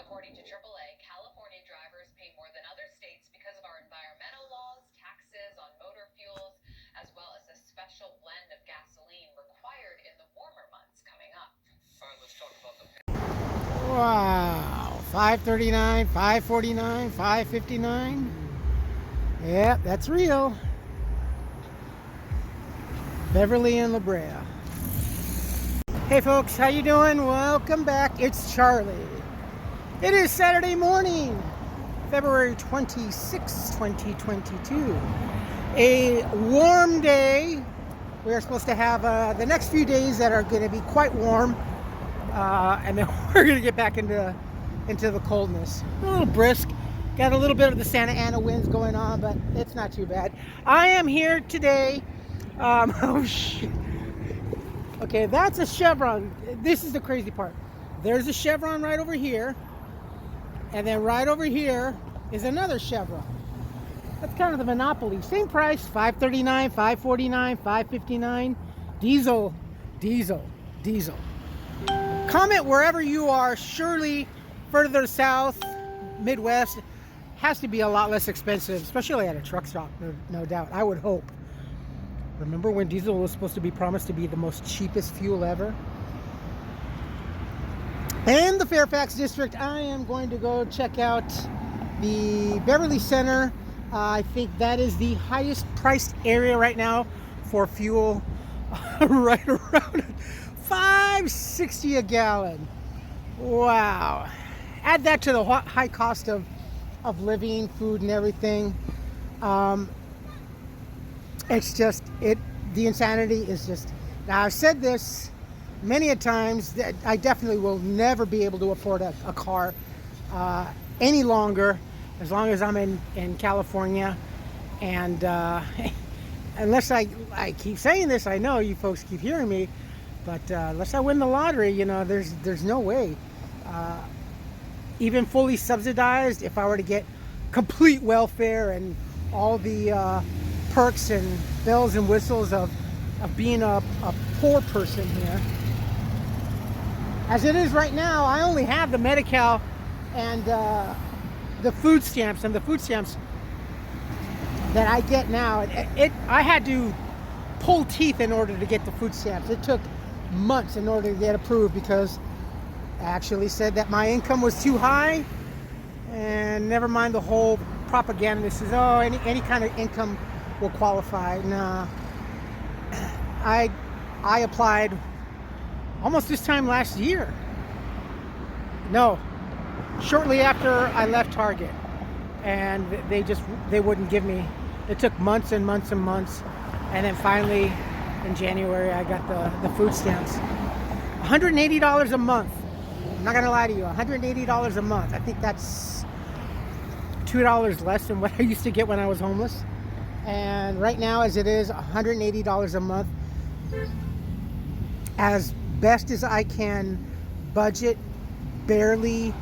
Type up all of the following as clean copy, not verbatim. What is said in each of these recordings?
According to AAA, California drivers pay more than other states because of our environmental laws, taxes on motor fuels, as well as a special blend of gasoline required in the warmer months coming up. All right, let's talk about the... Wow, 539, 549, 559. Yeah, that's real. Beverly and La Brea. Hey folks, how you doing? Welcome back. It's Charlie. It is Saturday morning, February 26, 2022. A warm day. We are supposed to have the next few days that are going to be quite warm. And then we're going to get back into the coldness. A little brisk. Got a little bit of the Santa Ana winds going on, but it's not too bad. I am here today. Oh shit. Okay, that's a Chevron. This is the crazy part. There's a Chevron right over here. And then right over here is another Chevron. That's kind of the monopoly. Same price, $5.39, $5.49, $5.59. Diesel. Comment wherever you are. Surely further south, Midwest, has to be a lot less expensive, especially at a truck stop, no doubt. I would hope. Remember when diesel was supposed to be promised to be the most cheapest fuel ever? In the Fairfax district, I am going to go check out the Beverly Center. I think that is the highest priced area right now for fuel. Right around $5.60 a gallon. Wow. Add that to the high cost of living, food, and everything. It's just, the insanity is just, now I've said this many a times, that I definitely will never be able to afford a car any longer, as long as I'm in California. And unless I keep saying this, I know you folks keep hearing me, but unless I win the lottery, you know, there's no way. Even fully subsidized, if I were to get complete welfare and all the perks and bells and whistles of being a poor person here. As it is right now, I only have the Medi-Cal and the food stamps, and the food stamps that I get now, I had to pull teeth in order to get the food stamps. It took months in order to get approved because I actually said that my income was too high, and never mind the whole propaganda that says, oh, any kind of income will qualify. Nah. I applied almost this time last year. No, shortly after I left Target, and they wouldn't give me. It took months and months and months, and then finally in January I got the food stamps. $180 a month. I'm not gonna lie to you, $180 a month. I think that's $2 less than what I used to get when I was homeless. And right now, as it is, $180 a month. As best as I can budget, barely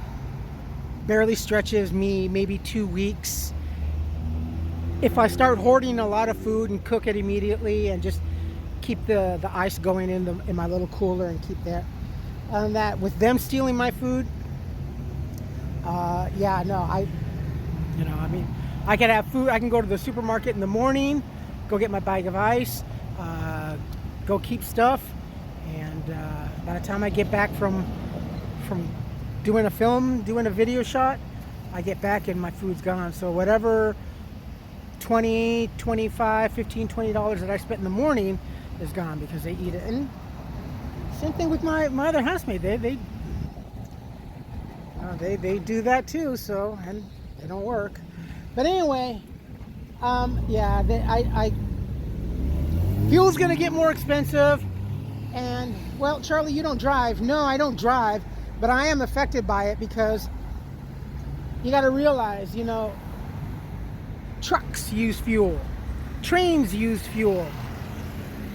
stretches me maybe 2 weeks. If I start hoarding a lot of food and cook it immediately and just keep the ice going in my little cooler and keep that. And that with them stealing my food, yeah, no, I can have food. I can go to the supermarket in the morning, go get my bag of ice, go keep stuff, and by the time I get back from doing a video shot, I get back and my food's gone. So whatever $20, $25, $15, $20 that I spent in the morning is gone because they eat it. And same thing with my other housemate. They do that too. So, and they don't work. But anyway, yeah, fuel's gonna get more expensive. And well, Charlie, you don't drive. No, I don't drive, but I am affected by it because you got to realize, you know, trucks use fuel, trains use fuel,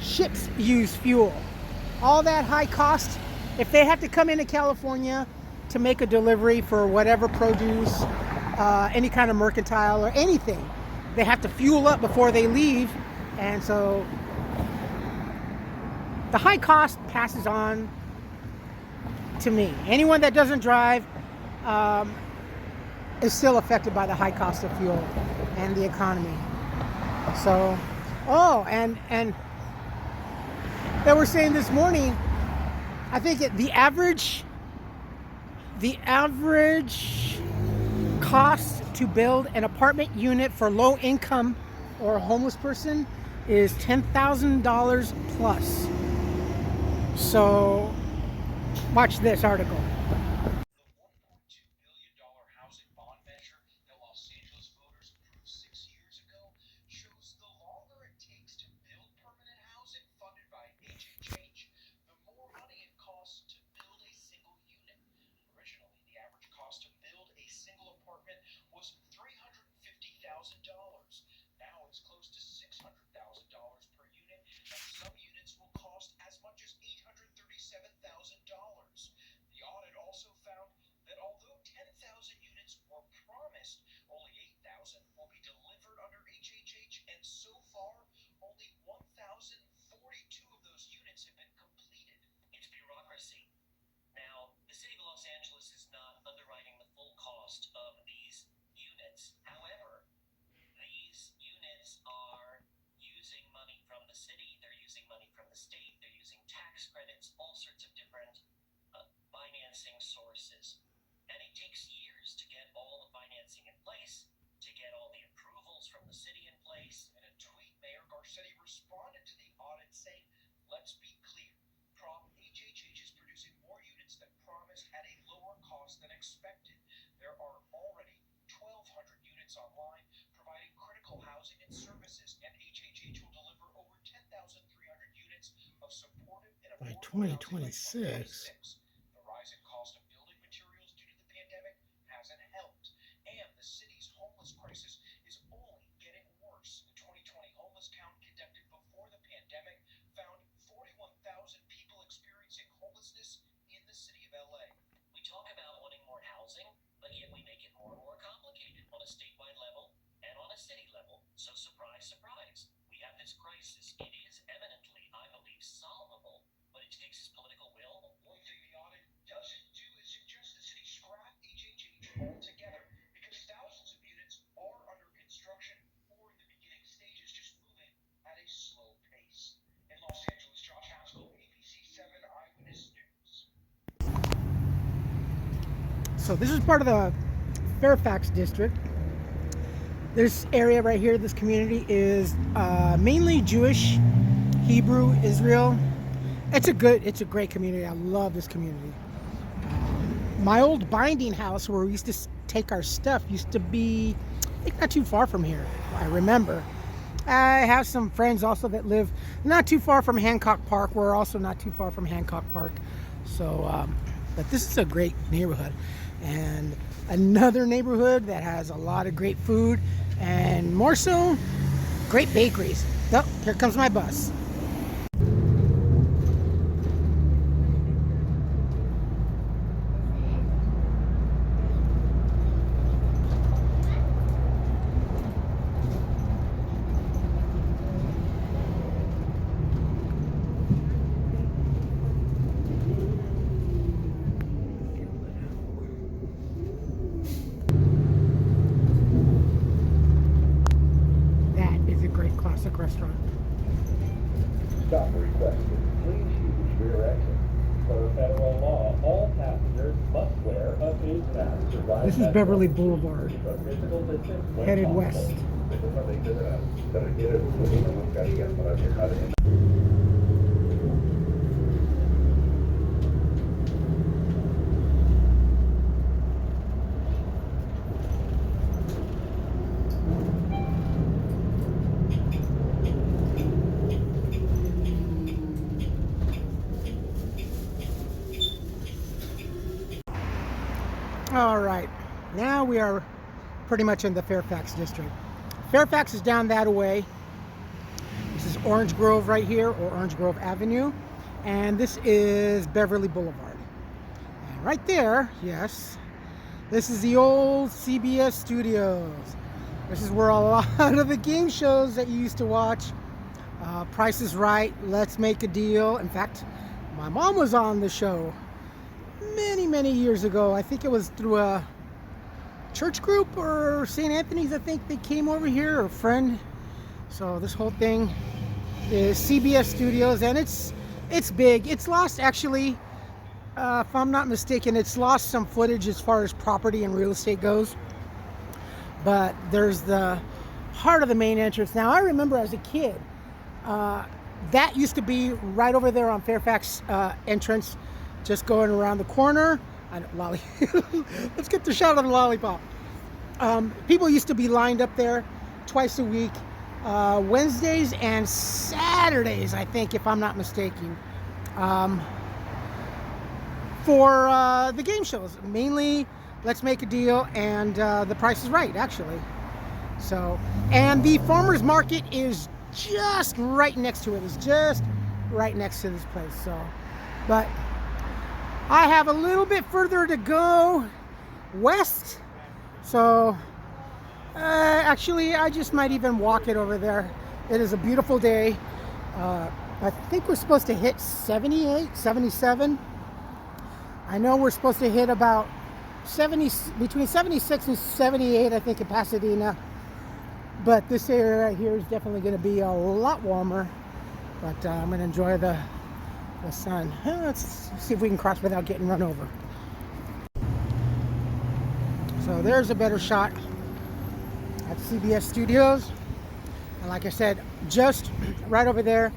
ships use fuel. All that high cost, if they have to come into California to make a delivery for whatever produce, any kind of mercantile or anything, they have to fuel up before they leave. And so the high cost passes on to me. Anyone that doesn't drive, is still affected by the high cost of fuel and the economy. So, oh, and they were saying this morning, I think the average cost to build an apartment unit for low income or a homeless person is $10,000 plus. So watch this article. By 2026. So this is part of the Fairfax district. This area right here, this community is mainly Jewish, Hebrew, Israel. It's a great community. I love this community. My old binding house where we used to take our stuff used to be, I think, not too far from here. I remember. I have some friends also that live not too far from Hancock Park. We're also not too far from Hancock Park. So, but this is a great neighborhood. And another neighborhood that has a lot of great food and more so, great bakeries. Oh, here comes my bus. Classic restaurant. Stop requested. Please use rear exit. Per federal law, all passengers must wear a face mask. This is Beverly Boulevard, headed west. All right, now we are pretty much in the Fairfax district. Fairfax is down that way. This is Orange Grove right here, or Orange Grove Avenue. And this is Beverly Boulevard. And right there, yes, this is the old CBS studios. This is where a lot of the game shows that you used to watch, Price is Right, Let's Make a Deal. In fact, my mom was on the show. many years ago. I think it was through a church group or St. Anthony's. I think they came over here, or a friend. So this whole thing is CBS Studios, and it's big. It's lost, actually, if I'm not mistaken, it's lost some footage as far as property and real estate goes. But there's the heart of the main entrance. Now, I remember as a kid, that used to be right over there on Fairfax entrance, just going around the corner. Let's get the shot of the lollipop. People used to be lined up there twice a week, Wednesdays and Saturdays, I think, if I'm not mistaken, for the game shows. Mainly Let's Make a Deal and The Price is Right, actually. So, and the farmers market is just right next to it. It's just right next to this place. So, but I have a little bit further to go west. So, actually, I just might even walk it over there. It is a beautiful day. I think we're supposed to hit 78, 77. I know we're supposed to hit about 70, between 76 and 78, I think, in Pasadena. But this area right here is definitely going to be a lot warmer. But I'm going to enjoy the sun. Let's see if we can cross without getting run over. So there's a better shot at CBS Studios. And like I said, just right over there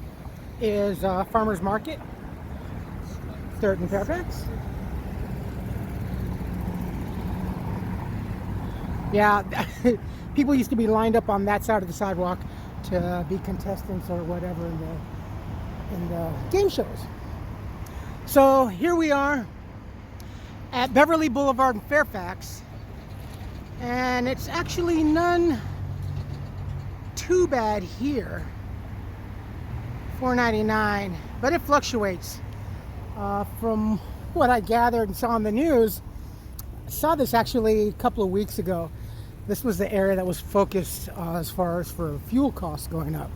is Farmers Market, 3rd and Fairfax. Yeah, people used to be lined up on that side of the sidewalk to be contestants or whatever in the game shows. So here we are at Beverly Boulevard in Fairfax, and it's actually none too bad here. $4.99, but it fluctuates. From what I gathered and saw on the news, I saw this actually a couple of weeks ago. This was the area that was focused as far as for fuel costs going up.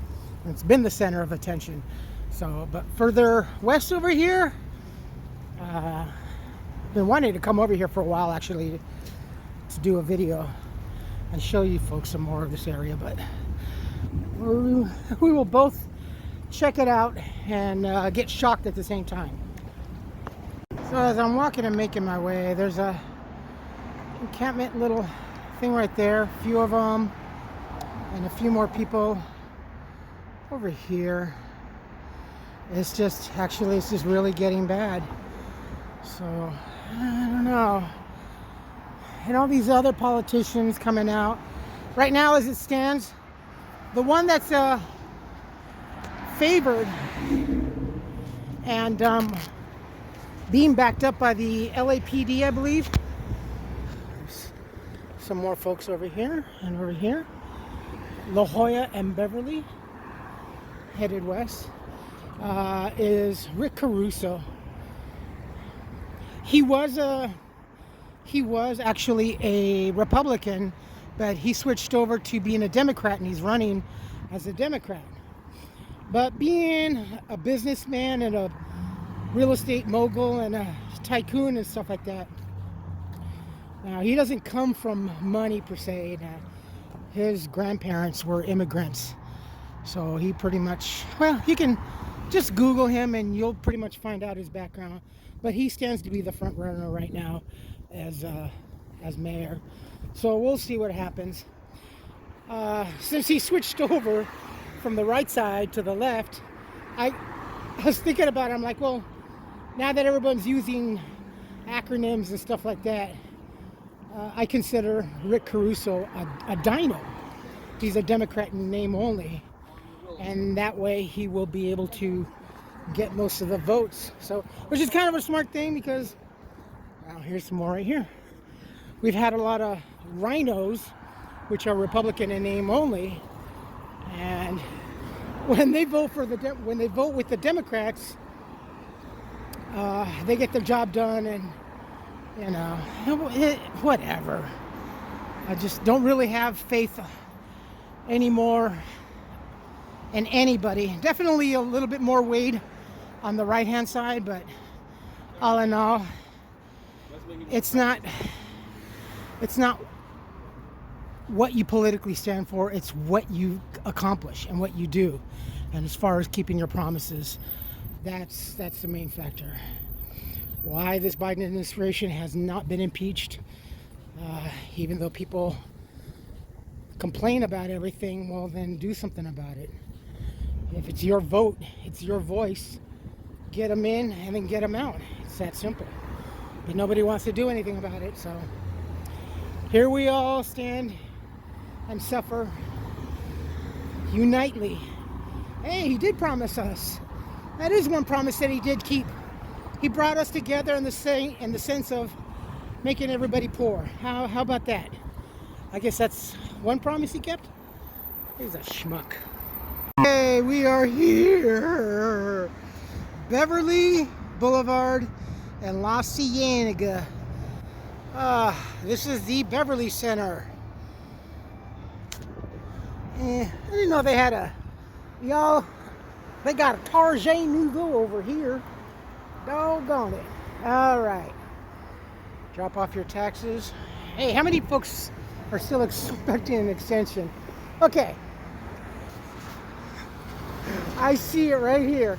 And it's been the center of attention. So, but further west over here, been wanting to come over here for a while, actually, to do a video and show you folks some more of this area. But we will both check it out and get shocked at the same time. So as I'm walking and making my way, there's a encampment little thing right there, a few of them, and a few more people over here. It's just really getting bad. So I don't know. And all these other politicians coming out right now, as it stands, the one that's favored and being backed up by the LAPD, I believe. There's some more folks over here and over here. La Jolla and Beverly, headed west, is Rick Caruso. He was actually a Republican, but he switched over to being a Democrat, and he's running as a Democrat. But being a businessman and a real estate mogul and a tycoon and stuff like that, now he doesn't come from money per se. His grandparents were immigrants, so he pretty much, well, you can just Google him and you'll pretty much find out his background. But he stands to be the front runner right now as mayor. So we'll see what happens. Since he switched over from the right side to the left, I was thinking about it. I'm like, well, now that everyone's using acronyms and stuff like that, I consider Rick Caruso a dino. He's a Democrat in name only, and that way he will be able to get most of the votes. So, which is kind of a smart thing, because, well, here's some more right here. We've had a lot of rhinos, which are Republican in name only, and when they vote with the Democrats, they get their job done, and you know, whatever. I just don't really have faith anymore in anybody. Definitely a little bit more weight on the right hand side, but all in all, it's not what you politically stand for, it's what you accomplish and what you do. And as far as keeping your promises, that's the main factor. Why this Biden administration has not been impeached, even though people complain about everything, well then do something about it. If it's your vote, it's your voice, get them in and then get them out. It's that simple. But nobody wants to do anything about it, so here we all stand and suffer unitely. Hey, he did promise us. That is one promise that he did keep. He brought us together in the sense of making everybody poor. How about that? I guess that's one promise he kept. He's a schmuck. Hey, we are here. Beverly Boulevard and La Cienega. This is the Beverly Center. I didn't know they had they got a Target Nouveau over here. Doggone it. All right. Drop off your taxes. Hey, how many folks are still expecting an extension? Okay. I see it right here.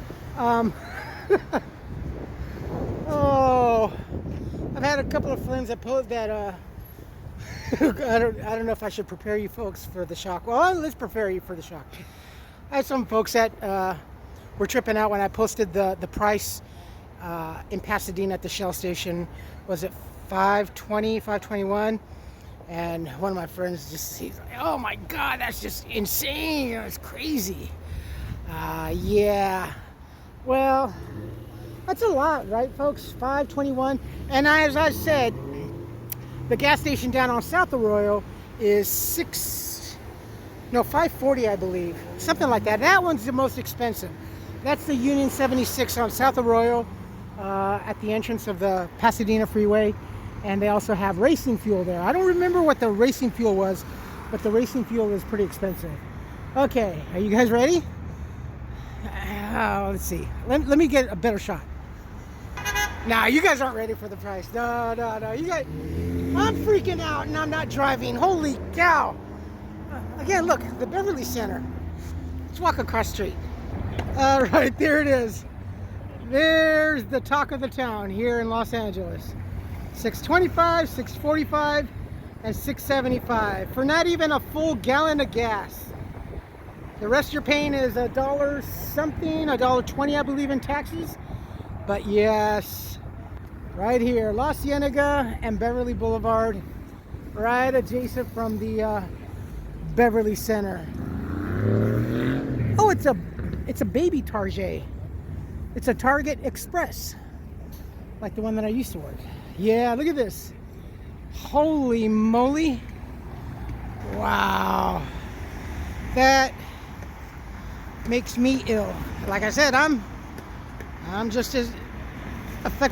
Oh, I've had a couple of friends that post that I don't know if I should prepare you folks for the shock. Well, let's prepare you for the shock. I had some folks that were tripping out when I posted the price in Pasadena at the Shell station. Was it $5.20, $5.21? And one of my friends he's like, oh my God, that's just insane. It's crazy. Yeah. Well, that's a lot, right, folks? $5.21. And as I said, the gas station down on South Arroyo is $5.40, I believe. Something like that. That one's the most expensive. That's the Union 76 on South Arroyo at the entrance of the Pasadena Freeway. And they also have racing fuel there. I don't remember what the racing fuel was, but the racing fuel is pretty expensive. Okay, are you guys ready? Let's see. Let me get a better shot. Nah, you guys aren't ready for the price. No. You guys, I'm freaking out and I'm not driving. Holy cow. Again, look, the Beverly Center. Let's walk across the street. All right, there it is. There's the talk of the town here in Los Angeles. $6.25, $6.45, and $6.75 for not even a full gallon of gas. The rest you're paying is $1 something, $1.20, I believe, in taxes. But yes, right here, La Cienega and Beverly Boulevard, right adjacent from the Beverly Center. Oh, it's a baby Target. It's a Target Express, like the one that I used to work. Yeah, look at this. Holy moly. Wow. That makes me ill. Like I said, I'm just as affected